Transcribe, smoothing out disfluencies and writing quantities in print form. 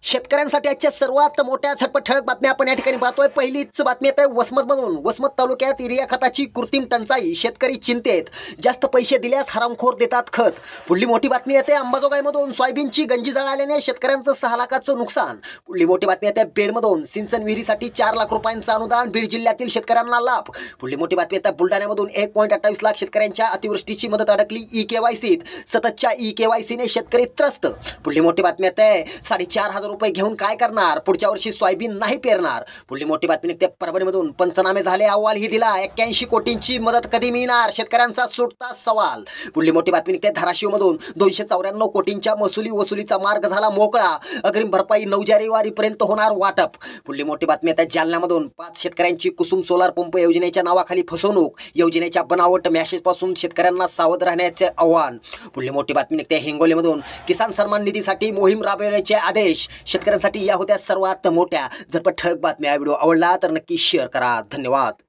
शेतकऱ्यांसाठी आजच्या सर्वात मोठ्या झटपट ठळक बातम्या आपण या ठिकाणी पाहतोय। पहिलीच बातमी येते वसमतमधून। वसमत तालुक्यात युरिया खताची कृत्रिम टंचाई, शेतकरी चिंतेत, जास्त पैसे दिल्यास हरामखोर देतात खत। पुढली मोठी बातमी येते अंबाजोगाईमधून। सोयाबीनची गंजी जळाल्याने शेतकऱ्यांचं 6 लाखाचं नुकसान। पुढली मोठी बातमी येते बेडमधून। सिंचन विहिरीसाठी 4 लाख रुपयांचं अनुदान, बीड जिल्ह्यातील शेतकऱ्यांना लाभ। पुढली मोठी बातमी येते बुलढाण्यामधून 1.28 लाख शेतकऱ्यांच्या अतिवृष्टीची मदत अडकली ई-केवायसीत। सततच्या ई-केवायसीने शेतकरी त्रस्त। पुढली मोठी बातमी येते 4,500 रुपये घेऊन काय करणार, पुढच्या वर्षी सोयाबीन नाही पेरणार। पुढली मोठी बातमी निघते परभणीमधून। पंचनामे झाले, अहवाल ही दिला, 81 कोटींची मदत कधी मिळणार, शेतकऱ्यांचा सुटता सवाल। पुढली मोठी बातमी निघते धाराशिवमधून। 294 कोटींच्या वसुलीचा मार्ग झाला मोकळा, अग्रिम भरपाई 9 जानेवारीपर्यंत होणार वाटप। पुढली मोठी बातमी येते जालन्यामधून। 5 शेतकऱ्यांची कुसुम सोलार पंप योजनेच्या नावाखाली फसवणूक, योजनेच्या बनावट मेसेज पासून शेतकऱ्यांना सावध राहण्याचे आवाहन। पुढली मोठी बातमी निघते हिंगोलीमधून। किसान सन्मान निधीसाठी मोहीम राबवण्याचे आदेश। शेतकऱ्यांसाठी या होत्या सर्वात मोठ्या झटपट ठळक बातम्या। व्हिडिओ आवडला तर नक्की शेअर करा। धन्यवाद।